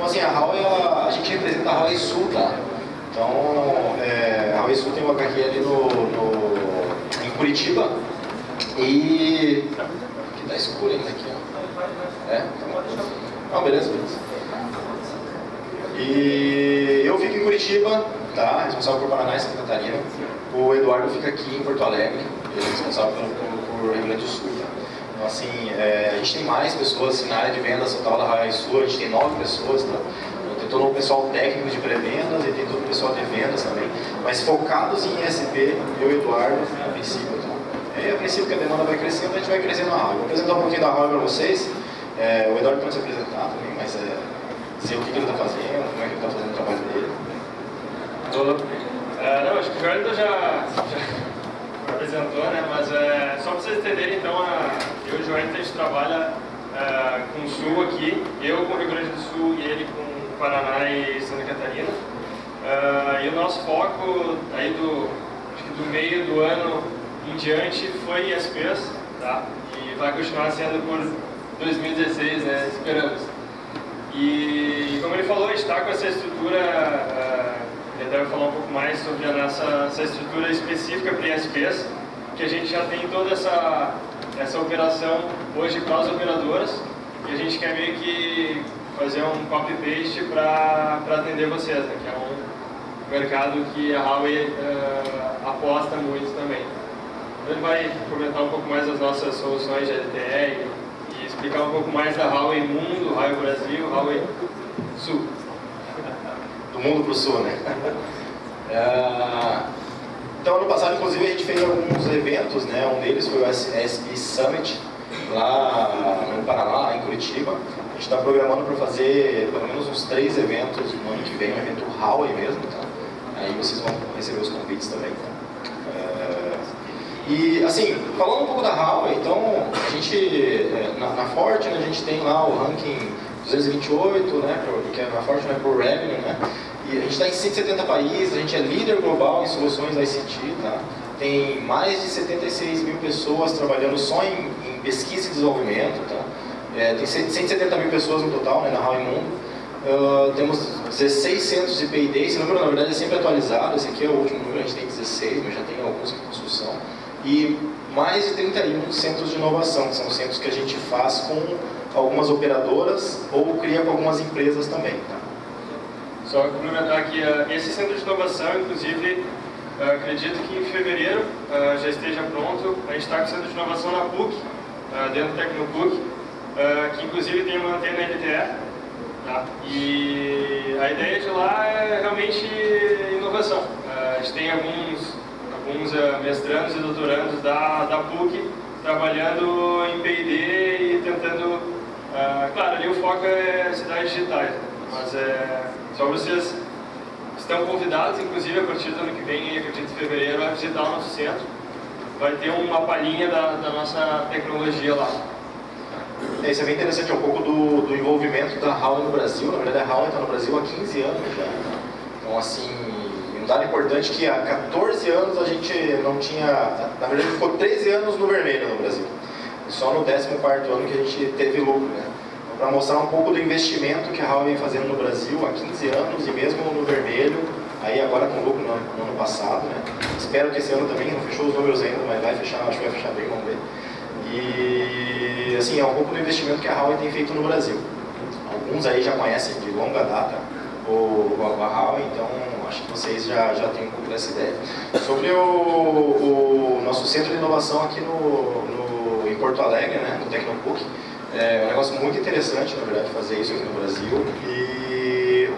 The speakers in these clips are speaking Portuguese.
assim, a Huawei, a gente representa a Huawei Sul, tá? Então, a Huawei Sul tem uma HQ ali em Curitiba. E... aqui tá escuro ainda aqui, ó. Não, beleza. E eu fico em Curitiba, tá? Responsável por Paraná e Santa Catarina. O Eduardo fica aqui em Porto Alegre, ele é responsável por Rio Grande do Sul, tá? Então, assim, a gente tem mais pessoas assim, na área de vendas total da Huawei Sul, a gente tem 9 pessoas, tá? Então, tem todo o pessoal técnico de pré-vendas e tem todo o pessoal de vendas também, mas focados em ISP, eu e o Eduardo, a princípio, tá? A princípio que a demanda vai crescendo, a gente vai crescendo a Huawei. Vou apresentar um pouquinho da Huawei para vocês. O Eduardo pode se apresentar também, mas dizer o que ele está fazendo, como é que ele está fazendo o trabalho dele. Não, acho que o Jordan já apresentou, né? Mas só para vocês entenderem, então, eu e o Jordan, a gente trabalha com o Sul aqui, eu com o Rio Grande do Sul e ele com o Paraná e Santa Catarina. E o nosso foco aí acho que do meio do ano em diante foi ISPs, tá? E vai continuar sendo por 2016, né? Esperamos. E como ele falou, a gente está com essa estrutura, ele deve falar um pouco mais sobre essa estrutura específica para ISPs, que a gente já tem toda essa operação hoje para as operadoras, e a gente quer meio que fazer um copy-paste para atender vocês, né? Que é um mercado que a Huawei aposta muito também. Ele vai comentar um pouco mais das nossas soluções de LTE e explicar um pouco mais da Huawei Mundo, Huawei Brasil, Huawei Sul. Do mundo para o sul, né? Então, ano passado, inclusive, a gente fez alguns eventos, né? Um deles foi o SP Summit, lá no Paraná, em Curitiba. A gente está programando para fazer pelo menos uns 3 eventos no ano que vem, um evento Huawei mesmo, tá? Aí vocês vão receber os convites também, tá? E, assim, falando um pouco da Huawei, então, a gente, na Fortune, a gente tem lá o ranking 228, né, porque na Fortune é por revenue, né, e a gente está em 170 países, a gente é líder global em soluções ICT, tá, tem mais de 76 mil pessoas trabalhando só em pesquisa e desenvolvimento, tá, tem 170 mil pessoas no total, né, na Huawei Mundo, temos 16 centros de P&D, esse número na verdade é sempre atualizado, esse aqui é o último número, a gente tem 16, mas já tem alguns em construção. E mais de 31 centros de inovação, que são centros que a gente faz com algumas operadoras ou cria com algumas empresas também. Tá? Só complementar aqui, esse centro de inovação, inclusive, acredito que em fevereiro já esteja pronto. A gente está com o centro de inovação na PUC, dentro do Tecnopuc, que inclusive tem uma antena LTE. Tá? E a ideia de lá é realmente inovação. A gente tem alguns mestrandos e doutorandos da PUC trabalhando em P&D e tentando, claro, ali o foco é cidades digitais, né? Mas só vocês estão convidados, inclusive a partir do ano que vem, acredito em fevereiro, a visitar o nosso centro. Vai ter uma palhinha da nossa tecnologia lá. Isso é bem interessante, é um pouco do envolvimento da Huawei no Brasil. Na verdade, a Huawei está no Brasil há 15 anos já. Então, assim, um dado importante que há 14 anos a gente não tinha... Na verdade, ficou 13 anos no vermelho no Brasil. E só no 14º ano que a gente teve lucro, né? Então, para mostrar um pouco do investimento que a Huawei vem fazendo no Brasil há 15 anos e mesmo no vermelho, aí agora com lucro no ano passado, né? Espero que esse ano também, não fechou os números ainda, mas vai fechar, acho que vai fechar bem, vamos ver. E, assim, é um pouco do investimento que a Huawei tem feito no Brasil. Alguns aí já conhecem de longa data a Huawei, então acho que vocês já têm um pouco dessa ideia. Sobre o nosso centro de inovação aqui em Porto Alegre, né, no Tecnopuc, é um negócio muito interessante, na verdade, fazer isso aqui no Brasil. E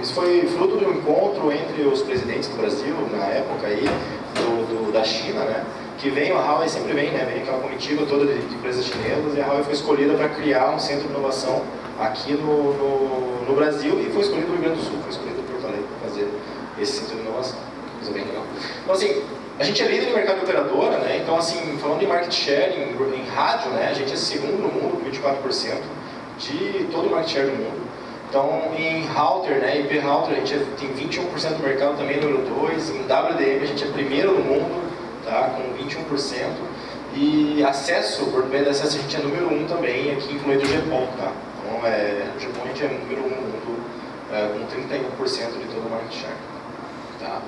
isso foi fruto de um encontro entre os presidentes do Brasil, na época aí, da China, né? Que a Huawei sempre vem, né? Vem aquela comitiva toda de empresas chinesas e a Huawei foi escolhida para criar um centro de inovação aqui no Brasil e foi escolhido no Rio Grande do Sul, foi escolhido por Porto Alegre para fazer esse centro de inovação. Coisa bem legal. Então, assim, a gente é líder no mercado de operadora, né? Então, assim, falando de market share em rádio, né? A gente é segundo no mundo, com 24% de todo o market share do mundo. Então, em router, né? IP router, a gente tem 21% do mercado também, número 2. Em WDM, a gente é primeiro no mundo, tá? Com 21%. E acesso, por bem de acesso, a gente é número 1 também, aqui incluindo o GPON, tá? Então no Japão a gente é número 1 no mundo, com 31% de todo o market share. Tá?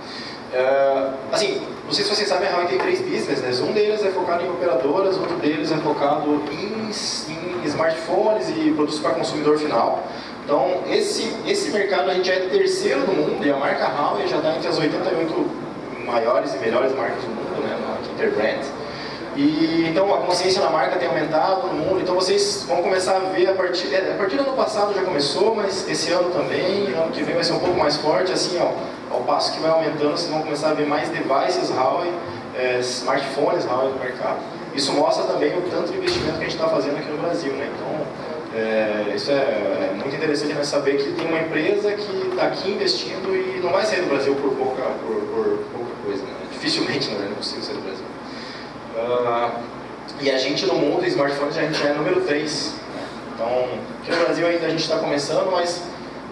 Assim, não sei se vocês sabem, a Huawei tem 3 business, né? Um deles é focado em operadoras, outro deles é focado em smartphones e produtos para consumidor final. Então, esse mercado a gente é terceiro do mundo e a marca Huawei já está entre as 88 maiores e melhores marcas do mundo, né? Na Interbrand. E então a consciência da marca tem aumentado no mundo, então vocês vão começar a ver a partir do ano passado já começou, mas esse ano também, ano que vem vai ser um pouco mais forte, assim, ao passo que vai aumentando, vocês vão começar a ver mais devices Huawei, smartphones Huawei no mercado. Isso mostra também o tanto de investimento que a gente está fazendo aqui no Brasil, né? Então, isso é muito interessante, né? Saber que tem uma empresa que está aqui investindo e não vai sair do Brasil por pouca coisa, né? Dificilmente, não é possível sair do Brasil. E a gente no mundo de smartphones a gente é número 3. Né? Então, aqui no Brasil ainda a gente está começando, mas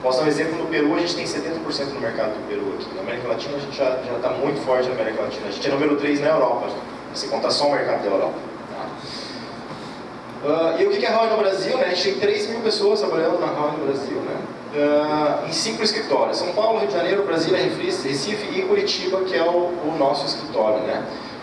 posso dar um exemplo, no Peru a gente tem 70% no mercado do Peru aqui. Na América Latina a gente já está muito forte na América Latina. A gente é número 3 na Europa, se contar só o mercado da Europa. Tá? E o que é a Huawei no Brasil? Né? A gente tem 3 mil pessoas trabalhando na Huawei no Brasil, né? Em 5 escritórios. São Paulo, Rio de Janeiro, Brasília, Recife e Curitiba, que é o nosso escritório. Né?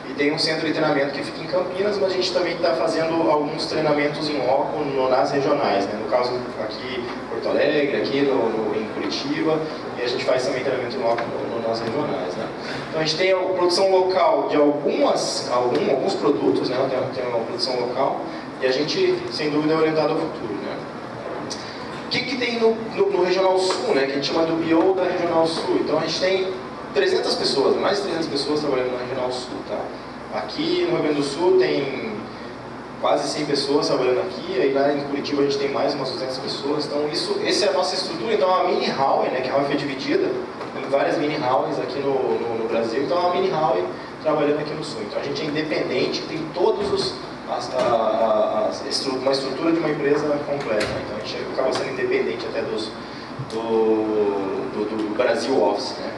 E tem um centro de treinamento que fica em Campinas, mas a gente também está fazendo alguns treinamentos em loco nas regionais, né? No caso aqui em Porto Alegre, aqui em Curitiba, e a gente faz também treinamento em loco nas regionais. Né? Então a gente tem a produção local de alguns produtos, né? Tem uma produção local, e a gente, sem dúvida, é orientado ao futuro. Né? O que tem no Regional Sul, né? Que a gente chama do BO da Regional Sul? Então a gente tem 300 pessoas, mais de 300 pessoas trabalhando na Regional Sul, tá? Aqui no Rio Grande do Sul tem quase 100 pessoas trabalhando aqui, aí lá em Curitiba a gente tem mais umas 200 pessoas, então essa é a nossa estrutura. Então a mini Huawei, né, que a Huawei foi dividida em várias mini Huaweis aqui no Brasil, então a mini Huawei trabalhando aqui no Sul. Então a gente é independente, tem todos uma estrutura de uma empresa completa, né? Então a gente acaba sendo independente até do Brasil Office, né?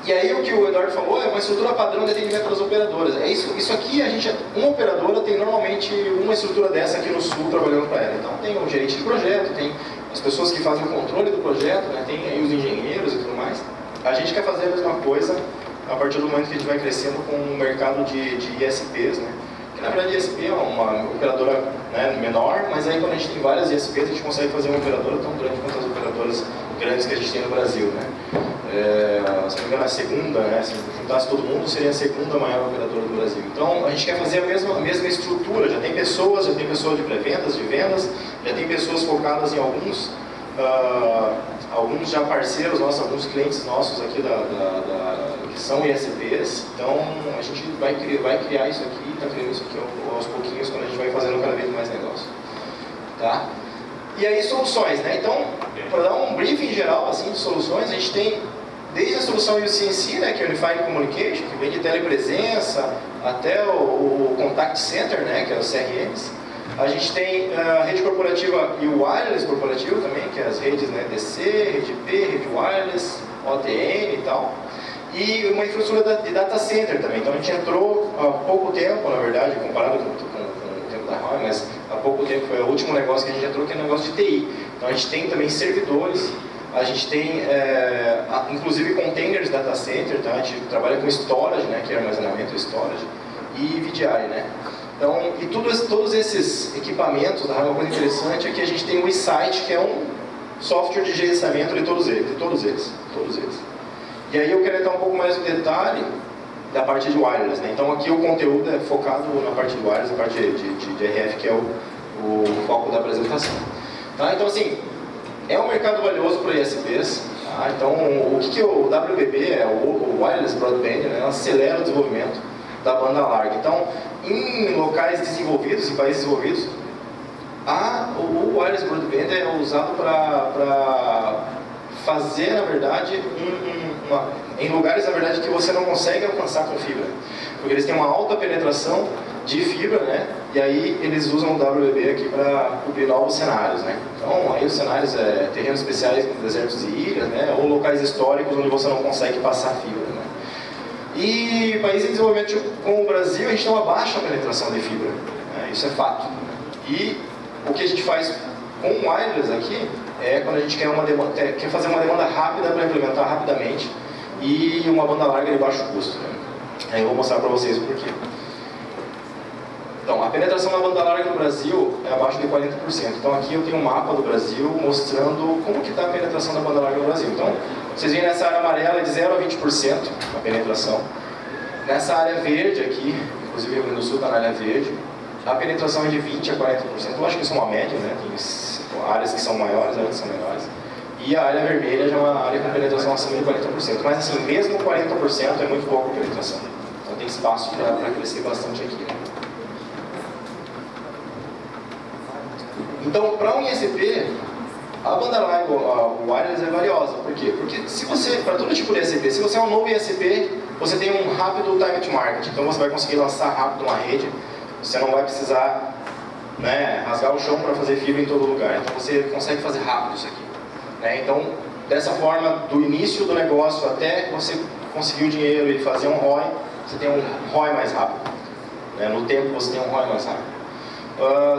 E aí o que o Eduardo falou é uma estrutura padrão de atendimento das operadoras. Isso aqui, uma operadora tem normalmente uma estrutura dessa aqui no Sul trabalhando para ela. Então tem o gerente de projeto, tem as pessoas que fazem o controle do projeto, né? Tem aí os engenheiros e tudo mais. A gente quer fazer a mesma coisa a partir do momento que a gente vai crescendo com o mercado de ISPs, né? Que na verdade ISP é uma operadora, né, menor, mas aí quando a gente tem várias ISPs a gente consegue fazer uma operadora tão grande quanto as operadoras grandes que a gente tem no Brasil, né? Se não me engano, a segunda, né? Se juntasse todo mundo, seria a segunda maior operadora do Brasil. Então, a gente quer fazer a mesma estrutura. Já tem pessoas de pré-vendas, de vendas, já tem pessoas focadas em alguns já parceiros nossos, alguns clientes nossos aqui que são ISPs. Então, a gente vai criar isso aqui, está criando isso aqui aos pouquinhos, quando a gente vai fazendo cada vez mais negócio. Tá? E aí, soluções, né? Então, para dar um briefing geral assim, de soluções, a gente tem desde a solução UC&C, né, que é Unified Communication, que vem de telepresença, até o Contact Center, né, que é os CRMs. A gente tem a rede corporativa e o wireless corporativo também, que é as redes, né, DC, rede P, rede wireless, OTN e tal. E uma infraestrutura de data center também. Então a gente entrou há pouco tempo, na verdade, comparado com o tempo da Huawei, mas há pouco tempo foi o último negócio que a gente entrou, que é o negócio de TI. Então a gente tem também servidores. A gente tem, inclusive, containers data center, tá? A gente trabalha com storage, né, que é armazenamento storage, e VDI, né? Então, e todos esses equipamentos, uma coisa interessante é que a gente tem o eSite, que é um software de gerenciamento de todos eles. E aí eu quero entrar um pouco mais no detalhe da parte de wireless, né? Então aqui o conteúdo é focado na parte de wireless, na parte de RF, que é o foco da apresentação. Tá? Então assim, é um mercado valioso para ISPs. Tá? Então, o que o WBB é? O Wireless Broadband, né? Acelera o desenvolvimento da banda larga. Então, em locais desenvolvidos, em países desenvolvidos, o Wireless Broadband é usado para fazer, na verdade, em lugares, na verdade, que você não consegue alcançar com fibra. Porque eles têm uma alta penetração de fibra, né? E aí eles usam o WBB aqui para cobrir novos cenários, né? Então, aí os cenários terrenos especiais, desertos e ilhas, né? Ou locais históricos onde você não consegue passar fibra, né? E países em desenvolvimento como o Brasil, a gente tem uma baixa penetração de fibra, né? Isso é fato. E o que a gente faz com o wireless aqui é quando a gente quer fazer uma demanda rápida para implementar rapidamente e uma banda larga de baixo custo, né? Aí eu vou mostrar para vocês o porquê. Então, a penetração na banda larga no Brasil é abaixo de 40%. Então aqui eu tenho um mapa do Brasil mostrando como que está a penetração da banda larga no Brasil. Então, vocês veem nessa área amarela é de 0 a 20% a penetração. Nessa área verde aqui, inclusive o Rio Grande do Sul está na área verde, a penetração é de 20 a 40%. Eu acho que isso é uma média, né? Tem áreas que são maiores, áreas que são menores. E a área vermelha já é uma área com penetração acima de 40%. Mas assim, mesmo 40% é muito pouco a penetração. Então tem espaço para crescer bastante aqui, né? Então, para um ISP, a banda larga, o wireless é valiosa. Por quê? Porque se você, para todo tipo de ISP, se você é um novo ISP, você tem um rápido time to market. Então você vai conseguir lançar rápido uma rede. Você não vai precisar, né, rasgar o chão para fazer fibra em todo lugar. Então você consegue fazer rápido isso aqui, né? Então, dessa forma, do início do negócio até você conseguir o dinheiro e fazer um ROI, você tem um ROI mais rápido, né? No tempo você tem um ROI mais rápido.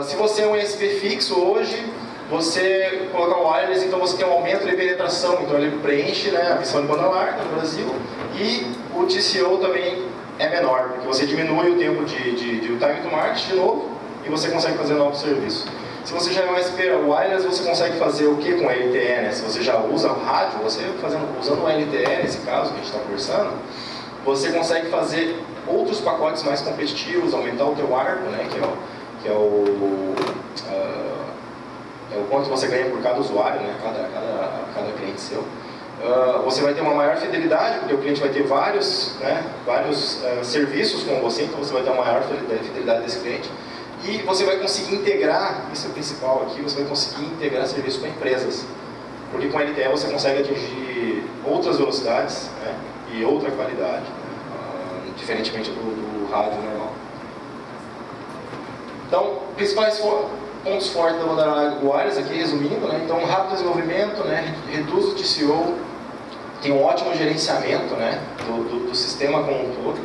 Se você é um ISP fixo hoje, você colocar o wireless, então você tem um aumento de penetração, então ele preenche, né, a missão de banda larga no Brasil, e o TCO também é menor, porque você diminui o tempo de time to market de novo, e você consegue fazer novos serviços. Se você já é um ISP wireless, você consegue fazer o que com LTE, né? Se você já usa o rádio, você usando o LTE, nesse caso que a gente está conversando, você consegue fazer outros pacotes mais competitivos, aumentar o teu ARPU, né, que é o quanto você ganha por cada usuário, né, cada cliente seu. Você vai ter uma maior fidelidade, porque o cliente vai ter vários serviços com você, então você vai ter uma maior fidelidade desse cliente. E você vai conseguir integrar, isso é o principal aqui, você vai conseguir integrar serviços com empresas. Porque com LTE você consegue atingir outras velocidades, né, e outra qualidade, diferentemente do rádio normal. Então, principais pontos fortes da banda larga wireless, aqui resumindo, né? Então, rápido desenvolvimento, né? Reduz o TCO, tem um ótimo gerenciamento, né, do sistema como um todo,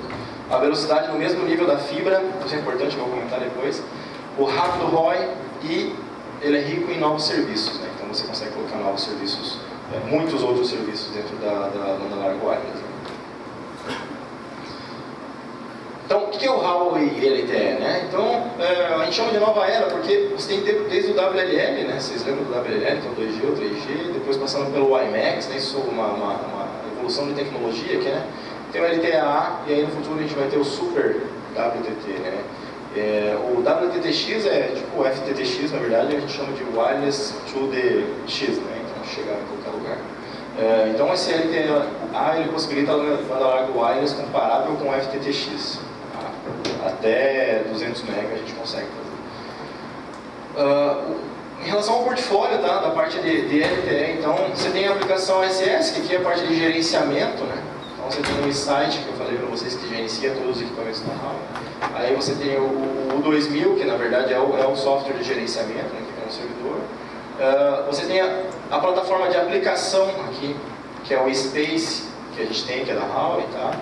a velocidade no mesmo nível da fibra, isso é importante, eu vou comentar depois, o rápido ROI e ele é rico em novos serviços, né? Então você consegue colocar novos serviços, muitos outros serviços dentro da banda larga wireless. Então, o que é o Huawei LTE, né? Então, a gente chama de nova era porque você tem desde o WLL, né? Vocês lembram do WLL, que é o 2G, o 3G, depois passando pelo WiMAX, né? Isso é uma evolução de tecnologia aqui, né? Tem o LTE-A e aí no futuro a gente vai ter o Super WTT, né? O WTTX é tipo o FTTX, na verdade, a gente chama de Wireless to the X, né? Então, chegar em qualquer lugar. Então, esse LTE-A ele possibilita a banda larga wireless comparável com o FTTX. Até 200 MB a gente consegue fazer. Em relação ao portfólio, tá, da parte de LTE, então você tem a aplicação SS, que aqui é a parte de gerenciamento, né? Então você tem o eSite, que eu falei para vocês que gerencia todos os equipamentos da Huawei. Aí você tem o 2000, que na verdade é o software de gerenciamento, né, que fica no servidor. Você tem a plataforma de aplicação aqui, que é o Space, que a gente tem, que é da Huawei, tá?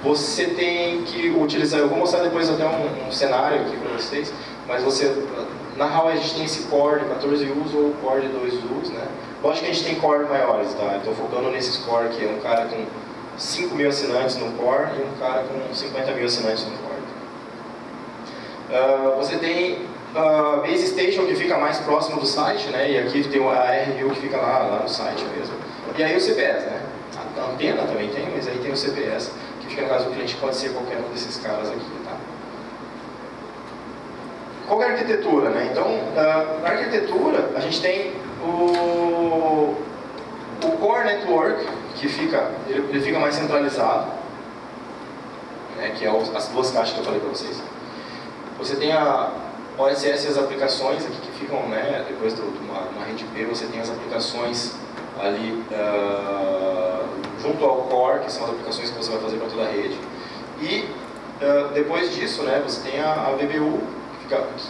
Você tem que utilizar, eu vou mostrar depois até um cenário aqui para vocês, mas na Huawei a gente tem esse core de 14 usos ou core de 2 usos, né? Lógico que a gente tem core maiores, tá? Estou focando nesses core, que é um cara com 5 mil assinantes no core e um cara com 50 mil assinantes no core. Você tem a Base Station, que fica mais próximo do site, né? E aqui tem a RU que fica lá no site mesmo. E aí o CPS, né? A antena também tem, mas aí tem o CPS, que fica no caso do cliente, pode ser qualquer um desses caras aqui, tá? Qual é a arquitetura, né? Então, na arquitetura, a gente tem o Core Network, que ele fica mais centralizado, né? Que é as duas caixas que eu falei para vocês. Você tem a OSS e as aplicações aqui que ficam, né? Depois de uma rede P, você tem as aplicações ali junto ao Core, que são as aplicações que você vai fazer para toda a rede. E depois disso, né? Você tem a BBU.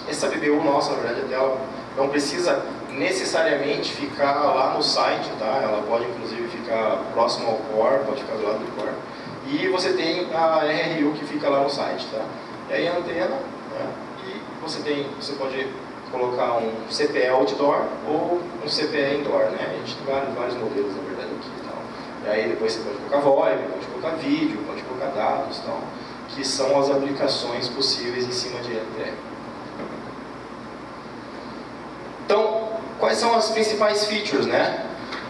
Essa BBU nossa, na verdade, até ela não precisa necessariamente ficar lá no site, tá? Ela pode inclusive ficar próximo ao core, pode ficar do lado do core. E você tem a RRU que fica lá no site, tá? E aí a antena, né? E você pode colocar um CPE outdoor ou um CPE indoor, né? A gente tem vários modelos, na verdade, aqui e tal. E aí depois você pode colocar VoIP, pode colocar vídeo, pode colocar dados e tal, que são as aplicações possíveis em cima de LTE. Então, quais são as principais features, né?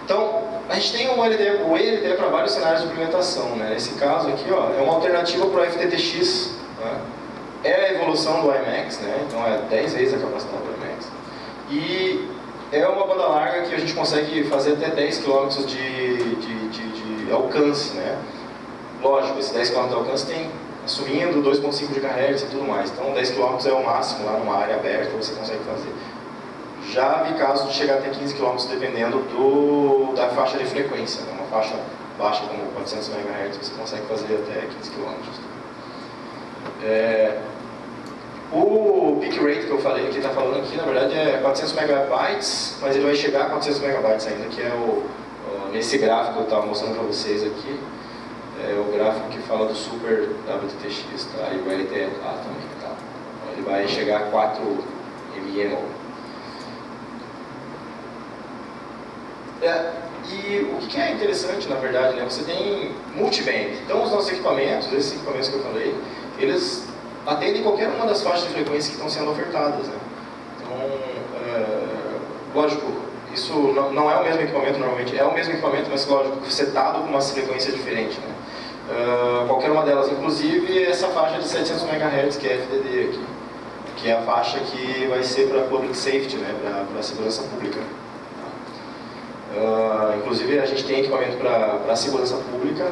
Então, a gente tem o ELTE para vários cenários de implementação, né? Nesse caso aqui, ó, é uma alternativa para o FTTX, né? É a evolução do WiMAX, né? Então é 10 vezes a capacidade do WiMAX. E é uma banda larga que a gente consegue fazer até 10 km de alcance, né? Lógico, esse 10 km de alcance tem, assumindo 2.5 GHz e tudo mais. Então 10 km é o máximo lá numa área aberta você consegue fazer. Já vi casos de chegar até 15 km dependendo da faixa de frequência, né? Uma faixa baixa como 400 MHz você consegue fazer até 15 km. O peak rate que eu falei, que está falando aqui, na verdade é 400 megabytes, mas ele vai chegar a 400 megabytes ainda, que é nesse gráfico que eu estava mostrando para vocês aqui, é o gráfico que fala do Super WTTX, tá? E o LTE lá também, tá? Então ele vai chegar a 4 mmol. E o que é interessante, na verdade, né? Você tem multiband. Então os nossos equipamentos, esses equipamentos que eu falei, eles atendem qualquer uma das faixas de frequência que estão sendo ofertadas, né? Então, lógico, isso não é o mesmo equipamento normalmente, é o mesmo equipamento, mas lógico, setado com uma frequência diferente, né? Qualquer uma delas, inclusive essa faixa de 700 MHz que é FDD aqui, que é a faixa que vai ser para Public Safety, né? Para a segurança pública. Inclusive a gente tem equipamento para segurança pública,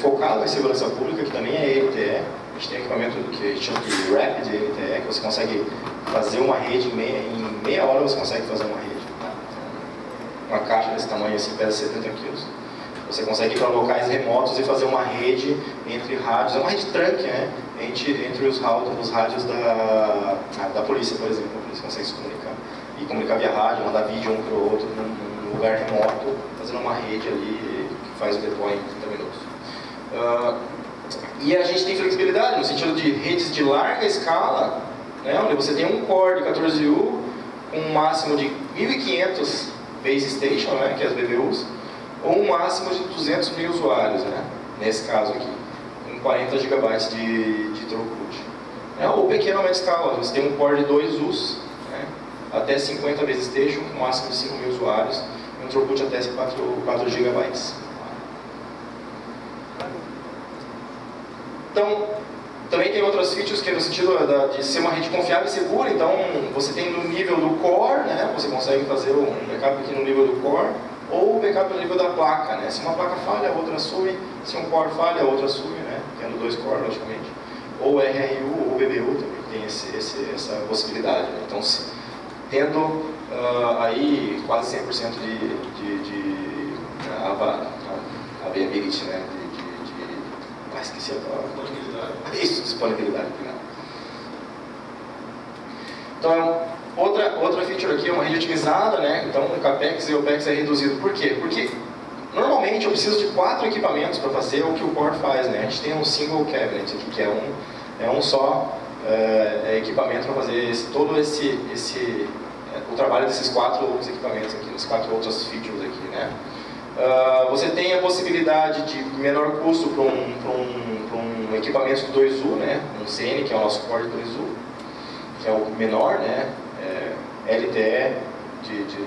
focado em segurança pública, que também é LTE. A gente tem equipamento que a gente chama de Rapid LTE, que você consegue fazer uma rede em meia hora, você consegue fazer uma rede. Tá? Uma caixa desse tamanho assim pesa 70 kg. Você consegue ir para locais remotos e fazer uma rede entre rádios, é uma rede trunk, né? Entre os rádios da polícia, por exemplo. A polícia consegue se comunicar. E comunicar via rádio, mandar vídeo um para o outro num lugar remoto, fazendo uma rede ali que faz o deploy em 30 minutos. E a gente tem flexibilidade no sentido de redes de larga escala, né, onde você tem um core de 14U com um máximo de 1.500 base station, né, que é as BBUs, ou um máximo de 200 mil usuários, né, nesse caso aqui, com 40 GB de throughput. Ou pequena média escala, você tem um core de 2 Us, né, até 50 base station, com um máximo de 5 mil usuários, e um throughput até 4 GB. Então, também tem outras features que é no sentido de ser uma rede confiável e segura. Então, você tem no nível do core, né, você consegue fazer um backup aqui no nível do core, ou o backup no nível da placa, né. Se uma placa falha, a outra assume. Se um core falha, a outra assume, né, tendo 2 core, logicamente. Ou RRU ou BBU também tem essa possibilidade, né? Então, tendo aí quase 100% de availability, né, esqueci a palavra. Disponibilidade. Isso, disponibilidade, obrigado. Então, outra feature aqui é uma rede otimizada, né? Então, o CAPEX e o OPEX é reduzido. Por quê? Porque, normalmente, eu preciso de 4 equipamentos para fazer o que o core faz, né? A gente tem um single cabinet aqui, que é um só equipamento para fazer todo o trabalho desses 4 outros equipamentos aqui, das 4 outras features aqui, né? Você tem a possibilidade de menor custo para um equipamento de 2U, né? Um CN, que é o nosso core de 2U, que é o menor, né? LTE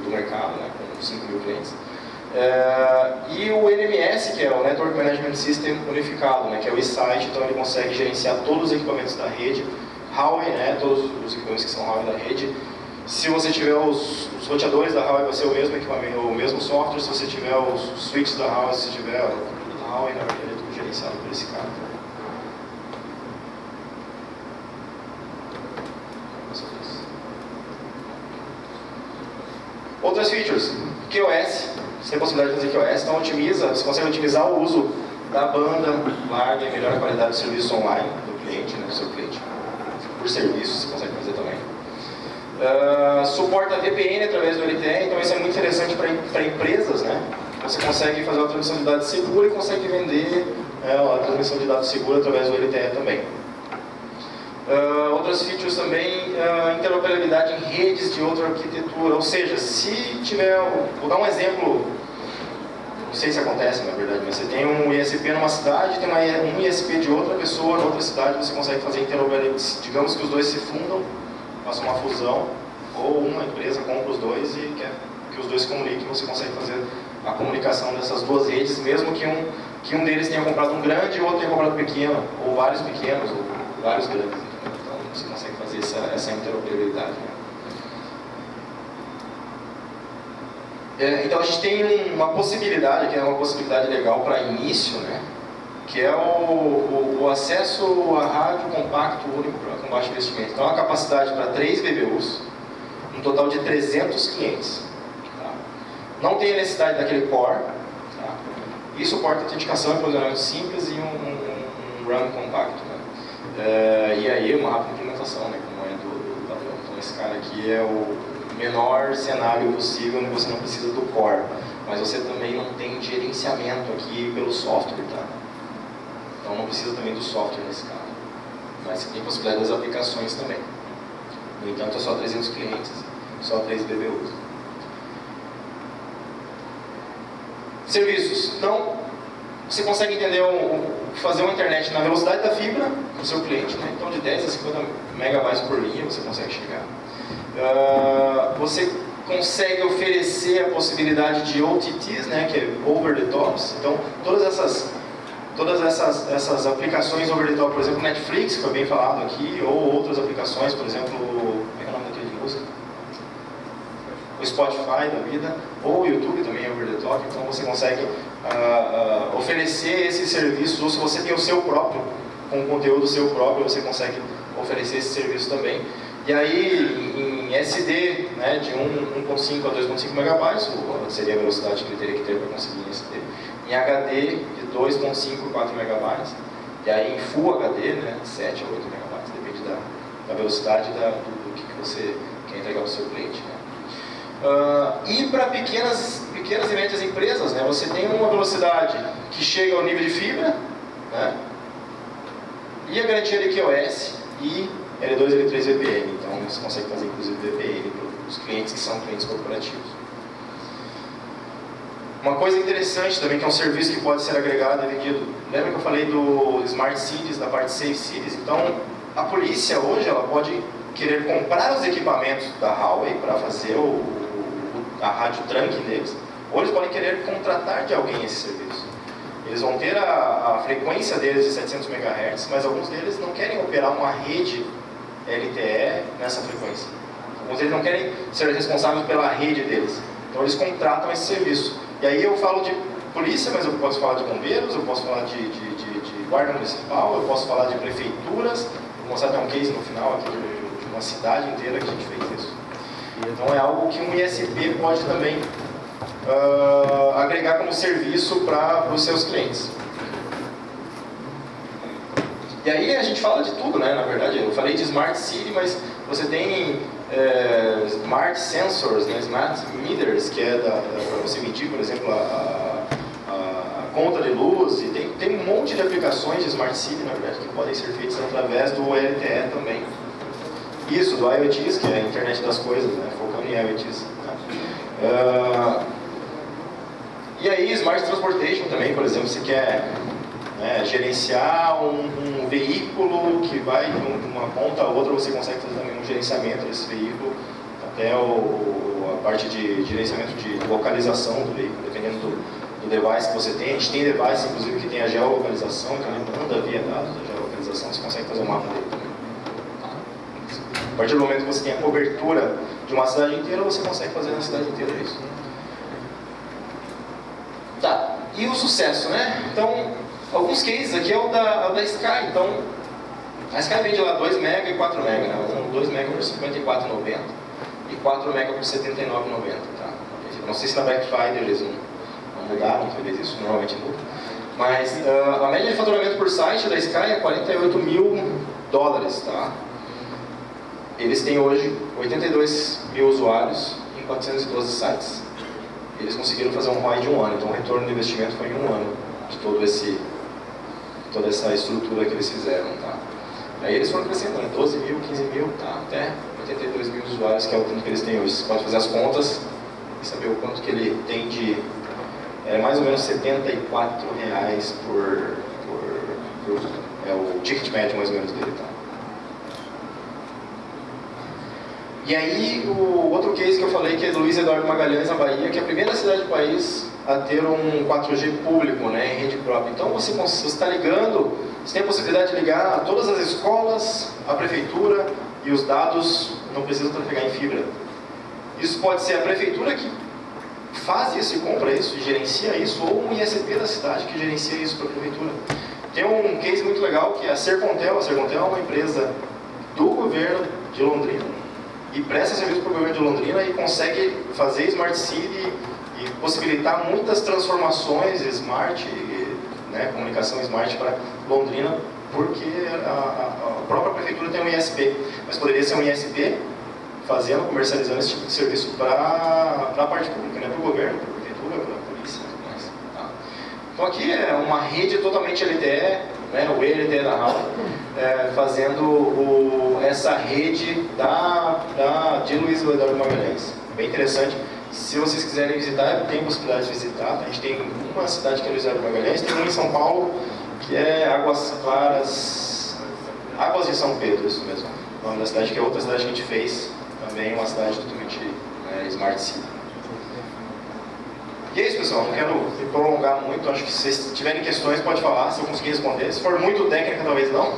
do mercado, né? Com 5 mil clientes. E o NMS, que é o Network Management System unificado, né? Que é o eSite, então ele consegue gerenciar todos os equipamentos da rede, Huawei, né? Todos os equipamentos que são Huawei da rede. Se você tiver os roteadores da Huawei, vai ser o mesmo equipamento, o mesmo software. Se você tiver os switches da Huawei, se tiver o produto da Huawei, na verdade é tudo gerenciado por esse cara. Outras features, QoS, você tem a possibilidade de fazer QoS, então você consegue otimizar o uso da banda larga e melhora a qualidade do serviço online do cliente, né, do seu cliente. Por serviço você consegue fazer também. Suporta VPN através do LTE, então isso é muito interessante para empresas, né? Você consegue fazer uma transmissão de dados segura e consegue vender a transmissão de dados segura através do LTE também. Outras features também, interoperabilidade em redes de outra arquitetura, ou seja, se tiver, vou dar um exemplo, não sei se acontece na verdade, mas você tem um ISP numa cidade, tem um ISP de outra pessoa em outra cidade, você consegue fazer interoperabilidade, digamos que os dois se fundam, façam uma fusão, ou uma empresa compra os dois e quer que os dois se comuniquem, você consegue fazer a comunicação dessas duas redes, mesmo que um deles tenha comprado um grande e o outro tenha comprado um pequeno, ou vários pequenos, ou vários grandes. Então você consegue fazer essa interoperabilidade. Então a gente tem uma possibilidade, que é uma possibilidade legal para início, né? Que é o acesso a rádio compacto único com baixo investimento. Então a capacidade para 3 BBUs, um total de 300 clientes. Tá? Não tem a necessidade daquele core. Tá? E suporta autenticação e posicionamento simples e um run compacto. Né? E aí uma rápida implementação, né? Como é do padrão. Então esse cara aqui é o menor cenário possível onde você não precisa do core. Mas você também não tem gerenciamento aqui pelo software. Tá? Então não precisa também do software nesse caso. Mas você tem possibilidade das aplicações também. No entanto, é só 300 clientes, só 3 BBUs. Serviços. Então, você consegue entender fazer uma internet na velocidade da fibra para o seu cliente, né? Então de 10 a 50 megabytes por linha você consegue chegar. Você consegue oferecer a possibilidade de OTTs, né? Que é Over the Tops. Então, todas essas aplicações over the top, por exemplo, Netflix, que foi bem falado aqui, ou outras aplicações, por exemplo, como é o nome daquele de música? O Spotify da vida, ou o YouTube também é over the top, então você consegue oferecer esses serviços, ou se você tem o seu próprio, com o conteúdo seu próprio, você consegue oferecer esse serviço também. E aí, em SD, né, de 1.5 a 2.5 megabytes, seria a velocidade que ele teria que ter para conseguir em SD. Em HD, de 2.5 a 4 megabytes. E aí, em Full HD, né, 7 a 8 megabytes, depende da velocidade do que você quer entregar para o seu cliente. Né. E para pequenas e médias empresas, né, você tem uma velocidade que chega ao nível de fibra, né, e a garantia de QoS e L2 e L3 VPN, então você consegue fazer inclusive VPN para os clientes que são clientes corporativos. Uma coisa interessante também, que é um serviço que pode ser agregado e vendido. Lembra que eu falei do Smart Cities, da parte Safe Cities? Então, a polícia hoje ela pode querer comprar os equipamentos da Huawei para fazer a rádio trunking deles, ou eles podem querer contratar de alguém esse serviço. Eles vão ter a frequência deles de 700 MHz, mas alguns deles não querem operar uma rede LTE nessa frequência. Alguns deles não querem ser responsáveis pela rede deles. Então eles contratam esse serviço. E aí eu falo de polícia, mas eu posso falar de bombeiros, eu posso falar de guarda municipal, eu posso falar de prefeituras. Vou mostrar até um case no final aqui de uma cidade inteira que a gente fez isso. Então é algo que um ISP pode também agregar como serviço para os seus clientes. E aí a gente fala de tudo, né? Na verdade, eu falei de Smart City, mas você tem Smart Sensors, né? Smart Meters, que é para você medir, por exemplo, a conta de luz, e tem um monte de aplicações de Smart City, na verdade, que podem ser feitas através do LTE também. Isso, do IoTs, que é a internet das coisas, né? Focando em IoTs. Né? E aí, Smart Transportation também, por exemplo, você quer gerenciar um veículo que vai de uma ponta a outra, você consegue fazer também um gerenciamento desse veículo, até a parte de gerenciamento de localização do veículo, dependendo do device que você tem. A gente tem device, inclusive, que tem a geolocalização, então ele manda via dados da geolocalização, você consegue fazer um mapa dele também. A partir do momento que você tem a cobertura de uma cidade inteira, você consegue fazer na cidade inteira isso. Tá, e o sucesso, né? Então, alguns cases aqui é o da Sky. Então, a Sky vende lá 2 MB e 4 MB, né? 2 MB por R$ 54,90 e 4 MB por R$ 79,90. Tá? Não sei se na Black Friday eles não mudaram, talvez isso normalmente muda. Mas a média de faturamento por site da Sky é $48 mil, tá? Eles têm hoje 82 mil usuários em 412 sites. Eles conseguiram fazer um ROI de 1 ano, então o retorno do investimento foi em 1 ano de toda essa estrutura que eles fizeram. Tá? Aí eles foram crescendo, né? 12 mil, 15 mil, tá? Até 82 mil usuários, que é o tanto que eles têm hoje. Você pode fazer as contas e saber o quanto que ele tem de... mais ou menos R$ 74 é o ticket médio mais ou menos dele, tá? E aí, o outro case que eu falei, que é Luiz Eduardo Magalhães, na Bahia, que é a primeira cidade do país a ter um 4G público, né, em rede própria. Então, você está ligando, você tem a possibilidade de ligar a todas as escolas, a prefeitura, e os dados não precisam trafegar em fibra. Isso pode ser a prefeitura que faz isso e compra isso, e gerencia isso, ou um ISP da cidade que gerencia isso para a prefeitura. Tem um case muito legal, que é a Sercontel. A Sercontel é uma empresa do governo de Londrina, e presta serviço para o governo de Londrina e consegue fazer Smart City e possibilitar muitas transformações smart, né, comunicação smart para Londrina, porque a própria prefeitura tem um ISP, mas poderia ser um ISP fazendo, comercializando esse tipo de serviço para a parte pública, né, para o governo, para a prefeitura, para a polícia e tudo mais. Tá? Então aqui é uma rede totalmente LTE, né, o LTE da HAL, fazendo essa rede de Luiz Eduardo Magalhães. Bem interessante. Se vocês quiserem visitar, tem possibilidade de visitar. A gente tem uma cidade que é Luiz Eduardo Magalhães, tem uma em São Paulo, que é Águas Claras, Águas de São Pedro, isso mesmo. O nome da cidade, que é outra cidade que a gente fez, também uma cidade totalmente Smart City. E é isso, pessoal, não quero me prolongar muito, acho que se vocês tiverem questões pode falar, se eu conseguir responder. Se for muito técnica, talvez não,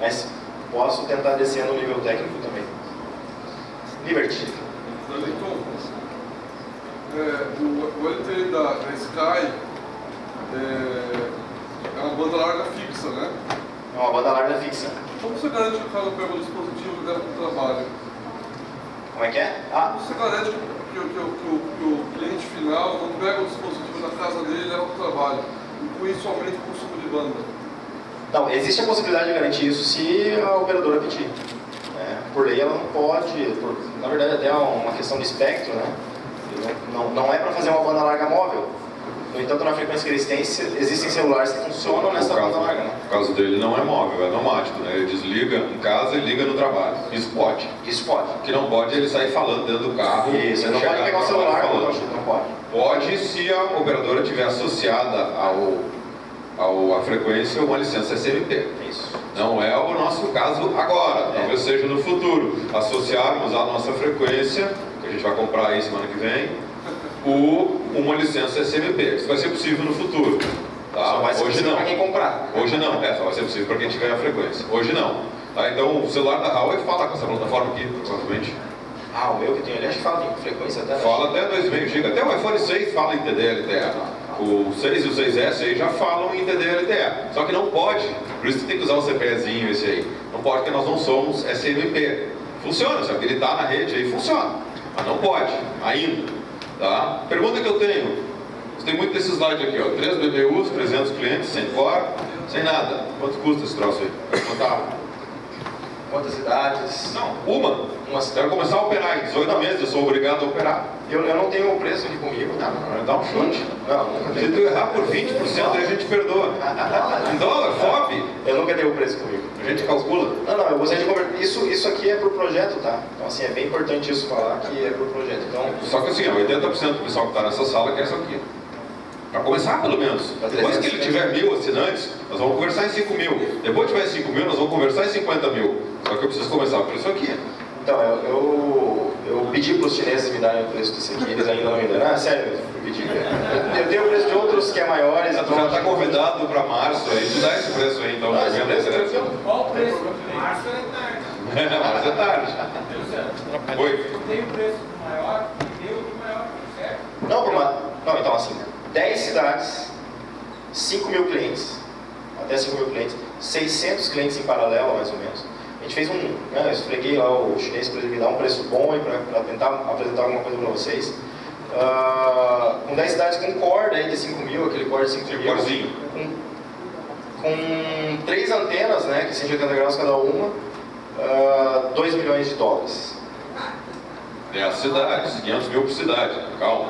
mas posso tentar descer no nível técnico também. Liberty. Wellington, o LTE da Sky é uma banda larga fixa, né? É uma banda larga fixa. Como você garante que o cara pega o dispositivo e leva para o trabalho? Como é que é? Como você garante que o cliente final não pega o dispositivo da casa dele e leva para o trabalho? E com isso aumenta o consumo de banda? Não, existe a possibilidade de garantir isso se a operadora pedir. Por lei ela não pode, na verdade até é uma questão de espectro, né? Não é para fazer uma banda larga móvel. No entanto, na frequência que eles têm, existem celulares que funcionam nessa banda larga. Né? O caso dele não é móvel, é automático, né? Ele desliga em casa e liga no trabalho. Isso pode. Isso pode. O que não pode é ele sair falando dentro do carro. Isso, ele não pode pegar o celular falando. Não pode. Pode se a operadora tiver associada à frequência uma licença SMP. Isso. Não é o nosso caso agora, talvez seja no futuro. Associarmos à nossa frequência, que a gente vai comprar aí semana que vem, uma licença SMP. Isso vai ser possível no futuro. Tá? Só vai ser Hoje possível não. para quem comprar. Hoje não, só vai ser possível para quem tiver a frequência. Hoje não. Tá? Então o celular da Huawei fala com essa plataforma aqui, provavelmente. O meu que tem ali, acho que fala em frequência até. Fala até 2,5 GB. Até o iPhone 6 fala em TD-LTE. O 6 e o 6S aí já falam em TD-LTE. Só que não pode, por isso que tem que usar o CPEzinho esse aí. Não pode, porque nós não somos SMP. Funciona, só que ele está na rede aí, funciona. Mas não pode, ainda. Tá? Pergunta que eu tenho. Tem muito desse slide aqui, ó. 3 BBUs, 300 clientes, sem core, sem nada. Quanto custa esse troço aí? Quantas idades? Não, uma. Quero começar a operar em 18 meses, eu sou obrigado a operar. Eu não tenho o preço aqui comigo, tá? Dá um chute. Não, nunca Se tenho. tu errar por 20%, aí a gente perdoa. Em dólar, FOB, Eu nunca dei o preço comigo. a gente calcula. Não, eu gostaria de conversar. Isso aqui é pro projeto, tá? Então, assim, é bem importante isso falar que é pro projeto. Então, Só que assim, 80% do pessoal que está nessa sala quer isso aqui. Para começar, pelo menos. Depois que ele tiver 1.000 assinantes, nós vamos conversar em 5.000. Depois que tiver 5.000, nós vamos conversar em 50.000. Só que eu preciso começar por isso aqui. então eu pedi para os chineses me darem o preço desse aqui, eles ainda não me deram. Sério, eu pedi. Eu tenho o preço de outros que é maiores. Tu já está convidado para março aí, tu dá esse preço aí, então. Esse preço é tranquilo. Qual o preço? Março é tarde. Março é tarde. Oi. Tem o preço maior e deu o maior, certo? Não, então assim, 10 cidades, 5.000 clientes, até 5.000 clientes, 600 clientes em paralelo, mais ou menos. A gente fez eu esfreguei lá o chinês para ele me dar um preço bom e para tentar apresentar alguma coisa para vocês. Com 10 cidades com core aí de 5.000, aquele core de 5.000. Corzinho. Com 3 antenas, né, que 180 graus cada uma, 2 milhões de dólares. 10 cidades, 500 mil por cidade, calma.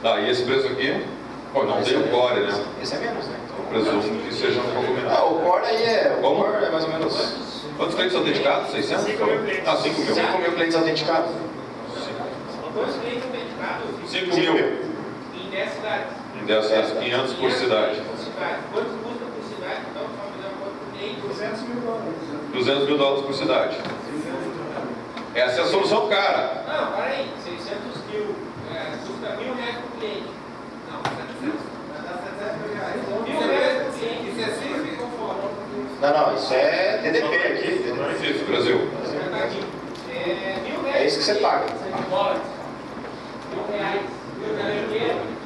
Tá, e esse preço aqui, pô, não tem o core, né? Esse é menos, né? Então, presumo que seja um pouco menos. O core aí é... Como? O core é mais ou menos... Quantos clientes autenticados? 600? 5 mil clientes. Ah, 5 mil. 5 mil clientes autenticados. Quantos clientes autenticados? 5 mil. Em 10 cidades. Em 10 cidades, 500 por cidade. Quanto custa por cidade? Então, só fazer uma conta por cliente. $200 mil por cidade. Essa é a solução cara. Não, para aí. 600 mil. Custa R$1.000 por cliente. Não, 700. R$1.000 por cliente. Isso é simples ou fora? Não, isso é TDP aqui. Isso, Brasil. É isso que você paga. $1.000. R$1.000.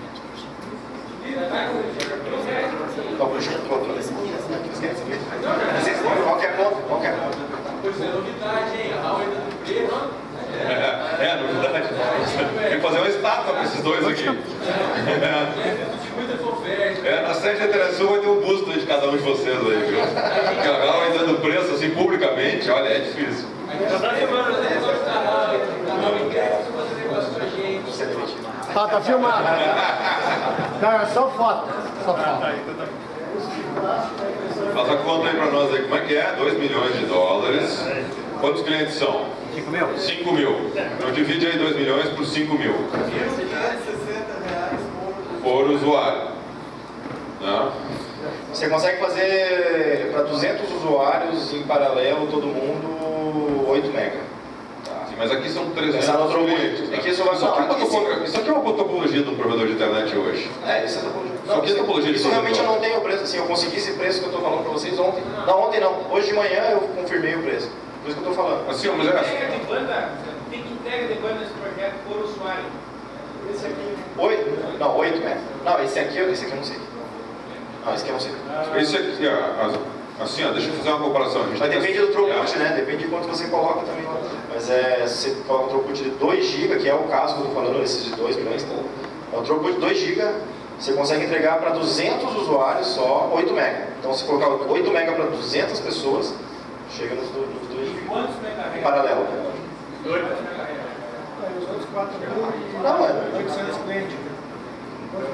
Qual que é a conta? Qual que é a conta? Pois é, novidade, hein? A Raul ainda não veio, não? Novidade. Tem que fazer uma estátua para esses dois aqui. Muitas ofertas. Na sede da Telesul vai ter um busto de cada um de vocês aí, viu? Porque a Raul ainda dando preço assim publicamente, olha, é difícil. Tá filmado. Não, é só foto. Só foto. Faça a conta aí para nós aí, como é que é? 2 milhões de dólares. Quantos clientes são? 5 mil? 5 mil. Então divide aí 2 milhões por 5 mil. Por usuário. Não? Você consegue fazer para 200 usuários em paralelo, todo mundo, 8 mega. Sim, mas aqui são 300 Essa não trouxe. clientes. Né? É que isso vai Isso aqui é falar. isso aqui é uma topologia de um provedor de internet hoje. Isso é topologia. Só que é topologia de Isso realmente eu provedor. não tenho preço. Assim, eu consegui esse preço que eu estou falando para vocês ontem. Não, ontem não. Hoje de manhã eu confirmei o preço. Por isso que eu estou falando. Assim, mas é Entrega de banda, tem que entrega de banda nesse projeto por usuário. Esse aqui. 8? Não, 8 mega. Não, esse aqui eu não sei. Não, esse aqui eu não sei. esse aqui, assim, deixa eu fazer uma comparação. A gente Mas tem depende do throughput, né? Depende de quanto você coloca também. Mas se você coloca um throughput de 2 GB, que é o caso que eu estou falando, esses de 2 milhões, então, é um throughput de 2 GB, você consegue entregar para 200 usuários só 8 MB. Então, se colocar 8 MB para 200 pessoas, chega nos 2 GB. Quantos megahertz? Em paralelo. 8 megahertz. Não, é. 800 clientes.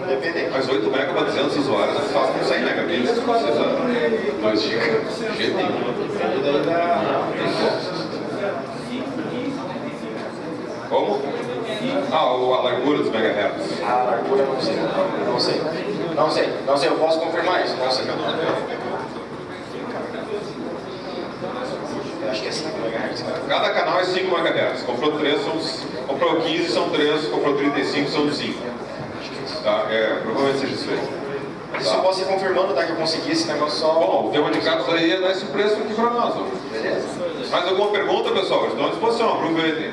Depende. Mas 8 MB para 200 usuários é fácil com 100 megabits. Não precisa 2 GB. De jeito nenhum. Como? A largura dos megahertz. A largura eu não sei. Não sei, eu posso confirmar isso. Não sei. Eu acho que é 5 MHz. Cada canal é 5 MHz. Comprou 3, comprou 15, são 3. Comprou 35, são 5. Tá? Provavelmente seja isso aí. Isso eu posso ir confirmando, tá? Que eu consegui esse negócio só. Bom, o tema de carros aí é dar esse preço aqui para nós. Ó. Beleza? Mais alguma pergunta, pessoal? Estou à disposição, aproveitem.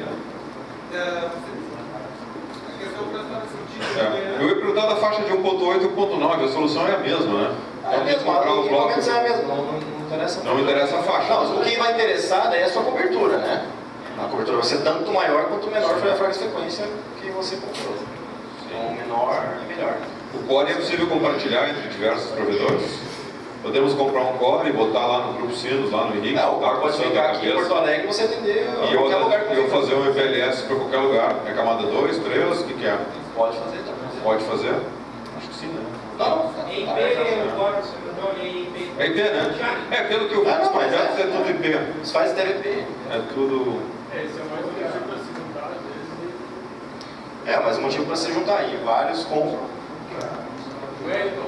Eu ia perguntar da faixa de 1.8 e 1.9, a solução é a mesma, né? É mesmo, comprar os blocos. é a mesma, não interessa. Não interessa a faixa. Não, o que vai interessar é a sua cobertura, né? A cobertura vai ser tanto maior quanto menor foi a frequência que você comprou. Então, menor é melhor. O core é possível compartilhar entre diversos provedores? Podemos comprar um core e botar lá no grupo Sinos, lá no Henrique, O core pode ficar aqui em Porto Alegre e você atender e qualquer lugar que eu você fazer um EPLS para qualquer lugar. É camada 2, 3, o que é? Pode fazer também. Pode fazer? Acho que sim, né? Não. IP, eu gosto, não olhei IP. É IP, né? Pelo que eu vi, Ah, não, os mas projetos é tudo IP. Isso faz TLP. É tudo... Esse é o mais motivo para se juntar, às vezes. Mas o motivo para se juntar aí, vários compram. Wellington,